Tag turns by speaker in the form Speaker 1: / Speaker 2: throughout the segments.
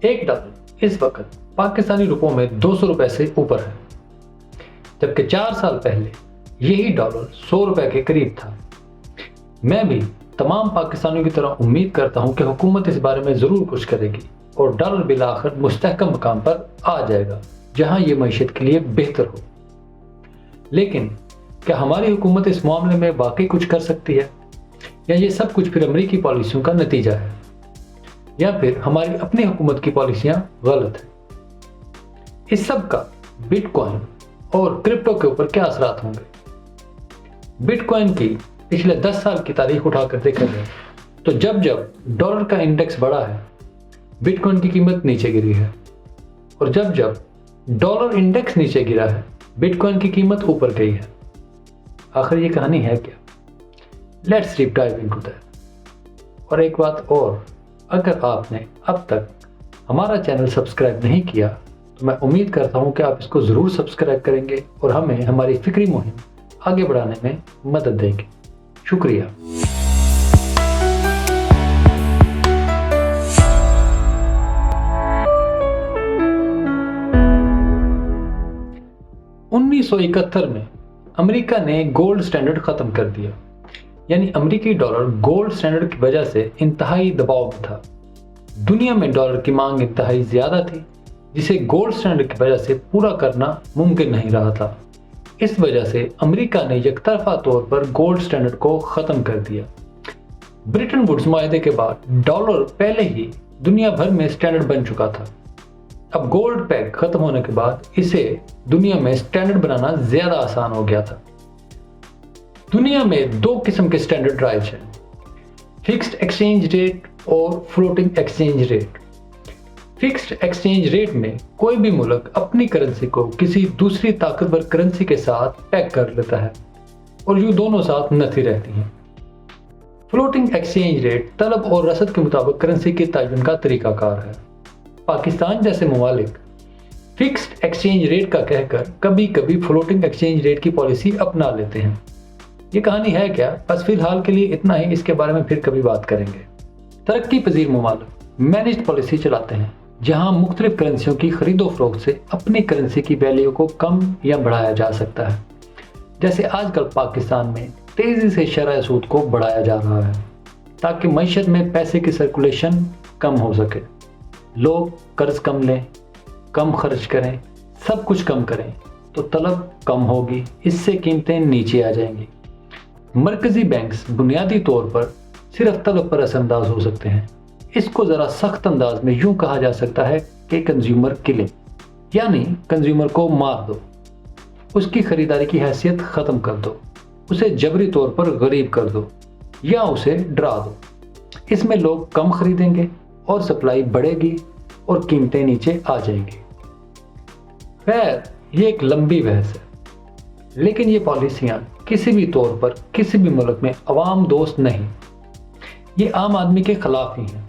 Speaker 1: $1 इस वक्त पाकिस्तानी रुपयों में 200 रुपए से ऊपर है, जबकि 4 साल पहले यही डॉलर 100 रुपए के करीब था। मैं भी तमाम पाकिस्तानियों की तरह उम्मीद करता हूं कि हुकूमत इस बारे में ज़रूर कुछ करेगी और डॉलर बिलाखिर मुस्तहकम मकाम पर आ जाएगा जहां ये मईशत के लिए बेहतर हो। लेकिन क्या हमारी हुकूमत इस मामले में वाकई कुछ कर सकती है, या ये सब कुछ फिर अमरीकी पॉलिसियों का नतीजा है, या फिर हमारी अपनी हुकूमत की पॉलिसियां गलत हैं? इस सब का बिटकॉइन और क्रिप्टो के ऊपर क्या असरात होंगे? बिटकॉइन की पिछले 10 साल की तारीख उठाकर देखा जाए तो जब जब डॉलर का इंडेक्स बढ़ा है, बिटकॉइन की कीमत नीचे गिरी है, और जब जब डॉलर इंडेक्स नीचे गिरा है, बिटकॉइन की कीमत ऊपर गई है। आखिर ये कहानी है क्या? Let's deep dive into that. और एक बात और, अगर आपने अब तक हमारा चैनल सब्सक्राइब नहीं किया तो मैं उम्मीद करता हूं कि आप इसको ज़रूर सब्सक्राइब करेंगे और हमें हमारी फिक्री मुहिम आगे बढ़ाने में मदद देंगे। शुक्रिया। $1971 में अमेरिका ने गोल्ड स्टैंडर्ड खत्म कर दिया, यानी अमेरिकी डॉलर गोल्ड स्टैंडर्ड की वजह से इंतहाई दबाव में था। दुनिया में डॉलर की मांग इंतहाई ज्यादा थी, जिसे गोल्ड स्टैंडर्ड की वजह से पूरा करना मुमकिन नहीं रहा था। इस वजह से अमेरिका ने यकतरफा तौर पर गोल्ड स्टैंडर्ड को खत्म कर दिया। ब्रिटन वुड्स मुआहदे के बाद डॉलर पहले ही दुनिया भर में स्टैंडर्ड बन चुका था। अब गोल्ड पैक खत्म होने के बाद इसे दुनिया में स्टैंडर्ड बनाना ज्यादा आसान हो गया था। दुनिया में 2 किस्म के स्टैंडर्ड राइज हैं, फिक्स्ड एक्सचेंज रेट और floating exchange rate. Fixed exchange rate में कोई भी मुल्क अपनी करेंसी को किसी दूसरी ताकतवर करेंसी के साथ पैक कर लेता है और यूं दोनों साथ नथी रहती हैं। फ्लोटिंग एक्सचेंज रेट तलब और रसद के मुताबिक करेंसी के तयन का तरीकाकार है। पाकिस्तान जैसे ममालिक फिक्स्ड एक्सचेंज रेट का कहकर कभी कभी फ्लोटिंग एक्सचेंज रेट की पॉलिसी अपना लेते हैं। ये कहानी है क्या? बस फिलहाल के लिए इतना ही, इसके बारे में फिर कभी बात करेंगे। तरक्की पजीर ममालिक मैनेज्ड पॉलिसी चलाते हैं जहां मुख्तलिफ करेंसियों की खरीदो फरोख्त से अपनी करेंसी की वैल्यू को कम या बढ़ाया जा सकता है। जैसे आजकल पाकिस्तान में तेजी से शरह सूद को बढ़ाया जा रहा है ताकि मईशत में पैसे की सर्कुलेशन कम हो सके। लोग कर्ज कम लें, कम खर्च करें, सब कुछ कम करें तो तलब कम होगी, इससे कीमतें नीचे आ जाएंगी। मरकजी बैंक्स बुनियादी तौर पर सिर्फ तलब पर असरअंदाज हो सकते हैं। इसको ज़रा सख्त अंदाज में यूं कहा जा सकता है कि कंज्यूमर किलिंग, यानी कंज्यूमर को मार दो, उसकी खरीदारी की हैसियत ख़त्म कर दो, उसे जबरी तौर पर गरीब कर दो या उसे डरा दो। इसमें लोग कम खरीदेंगे और सप्लाई बढ़ेगी और कीमतें नीचे आ जाएंगी। खैर, ये एक लंबी बहस है, लेकिन ये पॉलिसियां किसी भी तौर पर किसी भी मुल्क में अवाम दोस्त नहीं। ये आम आदमी के खिलाफ ही हैं,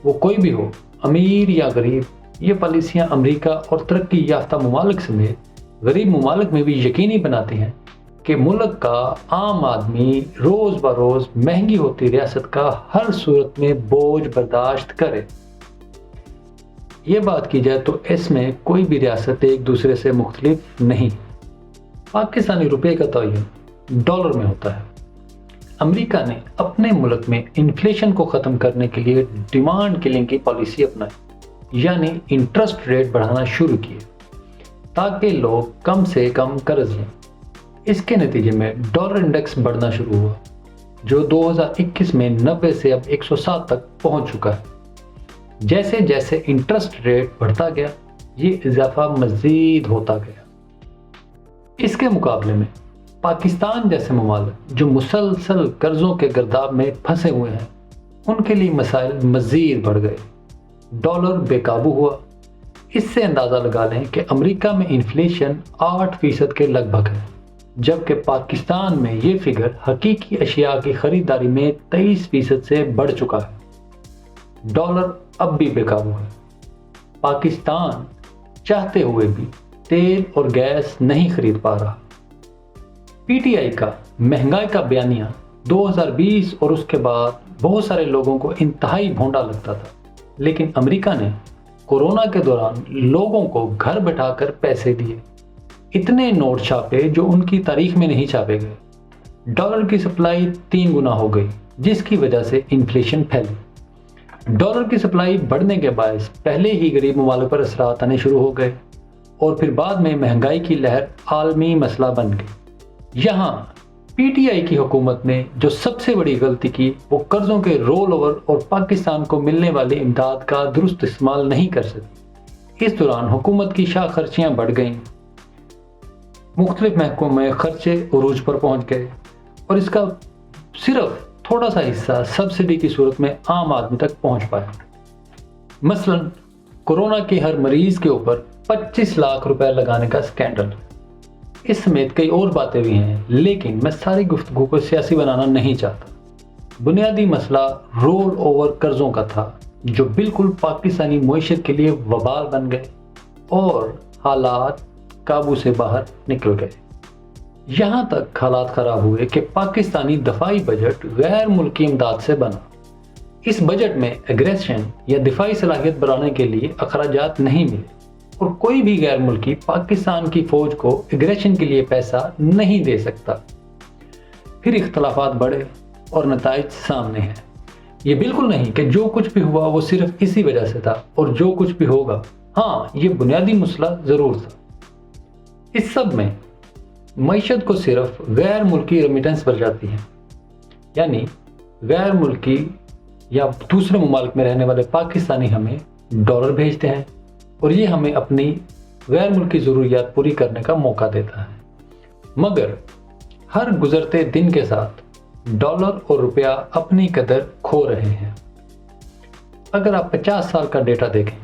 Speaker 1: वो कोई भी हो, अमीर या गरीब। ये पॉलिसियां अमेरिका और तरक्की याफ्ता ममालिक समेत गरीब ममालिक में भी यकीनी बनाती हैं कि मुल्क का आम आदमी रोज़ बरोज़ महंगी होती रियासत का हर सूरत में बोझ बर्दाश्त करे। ये बात की जाए तो इसमें कोई भी रियासत एक दूसरे से मुख्तलिफ नहीं। पाकिस्तानी रुपये का तयन डॉलर में होता है। अमेरिका ने अपने मुल्क में इन्फ्लेशन को ख़त्म करने के लिए डिमांड किलिंग की पॉलिसी अपनाई, यानी इंटरेस्ट रेट बढ़ाना शुरू किए ताकि लोग कम से कम कर्ज लें। इसके नतीजे में डॉलर इंडेक्स बढ़ना शुरू हुआ, जो 2021 में 90 से अब 107 तक पहुंच चुका है। जैसे जैसे इंटरेस्ट रेट बढ़ता गया, ये इजाफा मज़ीद होता गया। इसके मुकाबले में पाकिस्तान जैसे ममालिक जो मुसलसल कर्जों के गर्दाब में फंसे हुए हैं, उनके लिए मसाइल मज़ीद बढ़ गए। डॉलर बेकाबू हुआ। इससे अंदाज़ा लगा लें कि अमेरिका में इन्फ्लेशन 8% के लगभग है, जबकि पाकिस्तान में ये फिगर हकीकी अशिया की खरीदारी में 23% से बढ़ चुका है। डॉलर अब भी बेकाबू है। पाकिस्तान चाहते हुए भी तेल और गैस नहीं खरीद पा रहा। पीटीआई का महंगाई का बयानिया 2020 और उसके बाद बहुत सारे लोगों को इंतहाई भोंडा लगता था, लेकिन अमेरिका ने कोरोना के दौरान लोगों को घर बैठाकर पैसे दिए, इतने नोट छापे जो उनकी तारीख में नहीं छापे गए। डॉलर की सप्लाई 3 गुना हो गई, जिसकी वजह से इन्फ्लेशन फैली। डॉलर की सप्लाई बढ़ने के बायस पहले ही गरीब ममालिक पर असरात आने शुरू हो गए और फिर बाद में महंगाई की लहर आलमी मसला बन गई। यहाँ पीटीआई की हुकूमत ने जो सबसे बड़ी गलती की वो कर्जों के रोल ओवर और पाकिस्तान को मिलने वाली इमदाद का दुरुस्त इस्तेमाल नहीं कर सकी। इस दौरान हुकूमत की शाह खर्चियाँ बढ़ गईं, मुख्तलिफ महकमों में खर्चे उरूज पर पहुँच गए और इसका सिर्फ थोड़ा सा हिस्सा सब्सिडी की सूरत में आम आदमी तक पहुँच पाया। मसलन कोरोना के हर मरीज के ऊपर 25 लाख रुपए लगाने का स्कैंडल। इस समेत कई और बातें भी हैं, लेकिन मैं सारी गुफ्तगू को सियासी बनाना नहीं चाहता। बुनियादी मसला रोल ओवर कर्जों का था जो बिल्कुल पाकिस्तानी मुईशत के लिए वबाल बन गए और हालात काबू से बाहर निकल गए। यहाँ तक हालात खराब हुए कि पाकिस्तानी दफाई बजट गैर मुल्की इमदाद से बना। इस बजट में एग्रेशन या दिफाई सलाहियत बढ़ाने के लिए अखराजात नहीं मिले और कोई भी गैर मुल्की पाकिस्तान की फौज को एग्रेशन के लिए पैसा नहीं दे सकता। फिर इख्तलाफात बढ़े और नताइज सामने हैं। ये बिल्कुल नहीं कि जो कुछ भी हुआ वो सिर्फ इसी वजह से था और जो कुछ भी होगा, हाँ, ये बुनियादी मसला ज़रूर था। इस सब में मईशत को सिर्फ गैर मुल्की रेमिटेंस बढ़ जाती है, यानी गैर मुल्की या दूसरे ममालिक में रहने वाले पाकिस्तानी हमें डॉलर भेजते हैं और ये हमें अपनी गैर मुल्की ज़रूरियात पूरी करने का मौका देता है। मगर हर गुजरते दिन के साथ डॉलर और रुपया अपनी कदर खो रहे हैं। अगर आप 50 साल का डेटा देखें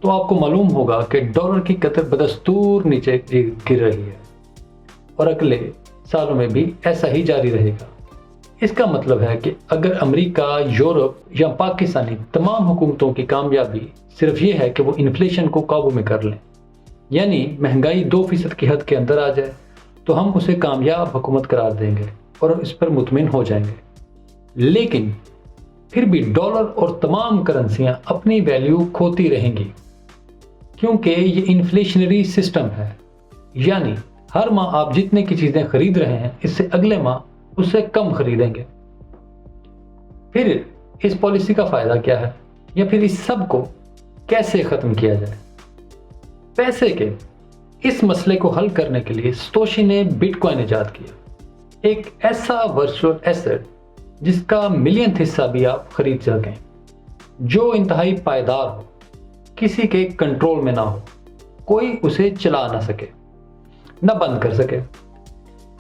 Speaker 1: तो आपको मालूम होगा कि डॉलर की कदर बदस्तूर नीचे गिर रही है और अगले सालों में भी ऐसा ही जारी रहेगा। इसका मतलब है कि अगर अमेरिका, यूरोप या पाकिस्तानी तमाम हुकूमतों की कामयाबी सिर्फ ये है कि वो इन्फ्लेशन को काबू में कर लें, यानी महंगाई 2% की हद के अंदर आ जाए, तो हम उसे कामयाब हुकूमत करार देंगे और इस पर मुतमिन हो जाएंगे। लेकिन फिर भी डॉलर और तमाम करेंसियां अपनी वैल्यू खोती रहेंगी, क्योंकि ये इन्फ्लेशनरी सिस्टम है, यानी हर माह आप जितने की चीज़ें खरीद रहे हैं इससे अगले माह उससे कम खरीदेंगे। फिर इस पॉलिसी का फ़ायदा क्या है, या फिर इस सब को कैसे ख़त्म किया जाए? पैसे के इस मसले को हल करने के लिए सतोशी ने बिटकॉइन ईजाद किया, एक ऐसा वर्चुअल एसेट जिसका मिलियन हिस्सा भी आप खरीद सकें, जो इंतहाई पायदार हो, किसी के कंट्रोल में ना हो, कोई उसे चला ना सके, ना बंद कर सके,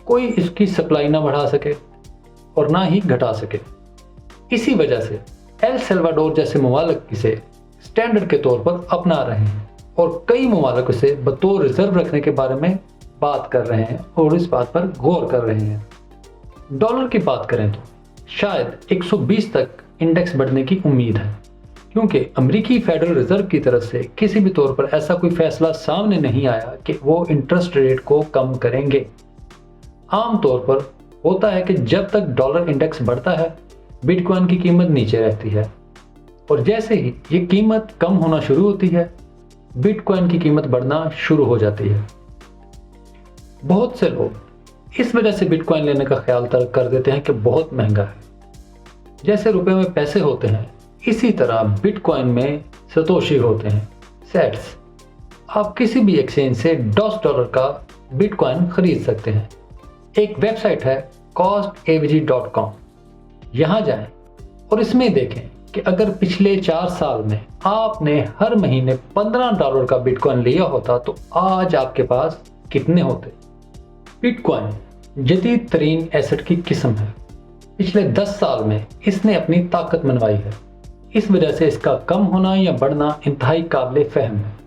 Speaker 1: कोई इसकी सप्लाई ना बढ़ा सके और ना ही घटा सके। इसी वजह से एल सल्वाडोर जैसे ममालिक इसे स्टैंडर्ड के तौर पर अपना रहे हैं और कई ममालिक इसे बतौर रिजर्व रखने के बारे में बात कर रहे हैं और इस बात पर गौर कर रहे हैं। डॉलर की बात करें तो शायद 120 तक इंडेक्स बढ़ने की उम्मीद है, क्योंकि अमेरिकी फेडरल रिजर्व की तरफ से किसी भी तौर पर ऐसा कोई फैसला सामने नहीं आया कि वो इंटरेस्ट रेट को कम करेंगे। आम तौर पर होता है कि जब तक डॉलर इंडेक्स बढ़ता है बिटकॉइन की कीमत नीचे रहती है और जैसे ही ये कीमत कम होना शुरू होती है बिटकॉइन की कीमत बढ़ना शुरू हो जाती है। बहुत से लोग इस वजह से बिटकॉइन लेने का ख्याल तर्क कर देते हैं कि बहुत महंगा है। जैसे रुपए में पैसे होते हैं इसी तरह बिटकॉइन में सतोशी होते हैं, सेट्स। आप किसी भी एक्सचेंज से $10 का बिटकॉइन खरीद सकते हैं। एक वेबसाइट है costabg.com, यहाँ जाएं और इसमें देखें कि अगर पिछले 4 साल में आपने हर महीने $15 का बिटकॉइन लिया होता तो आज आपके पास कितने होते। बिटकॉइन जदीद तरीन एसेट की किस्म है। पिछले 10 साल में इसने अपनी ताकत मनवाई है। इस वजह से इसका कम होना या बढ़ना इंतहाई काबिल फहम है।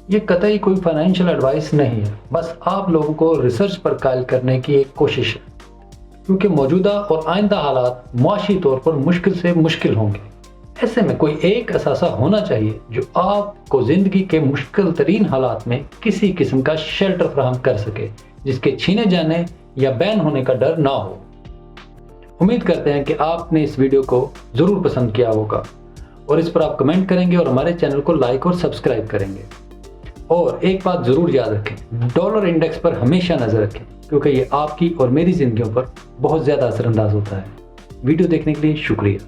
Speaker 1: ये कतई कोई फाइनेंशियल एडवाइस नहीं है, बस आप लोगों को रिसर्च पर कायल करने की एक कोशिश है, क्योंकि मौजूदा और आइंदा हालात मुआशी तौर पर मुश्किल से मुश्किल होंगे। ऐसे में कोई एक असासा होना चाहिए जो आपको ज़िंदगी के मुश्किल तरीन हालात में किसी किस्म का शेल्टर फराहम कर सके, जिसके छीने जाने या बैन होने का डर ना हो। उम्मीद करते हैं कि आपने इस वीडियो को ज़रूर पसंद किया होगा और इस पर आप कमेंट करेंगे और हमारे चैनल को लाइक और सब्सक्राइब करेंगे। और एक बात ज़रूर याद रखें, डॉलर इंडेक्स पर हमेशा नज़र रखें क्योंकि ये आपकी और मेरी ज़िंदगियों पर बहुत ज़्यादा असरअंदाज होता है। वीडियो देखने के लिए शुक्रिया।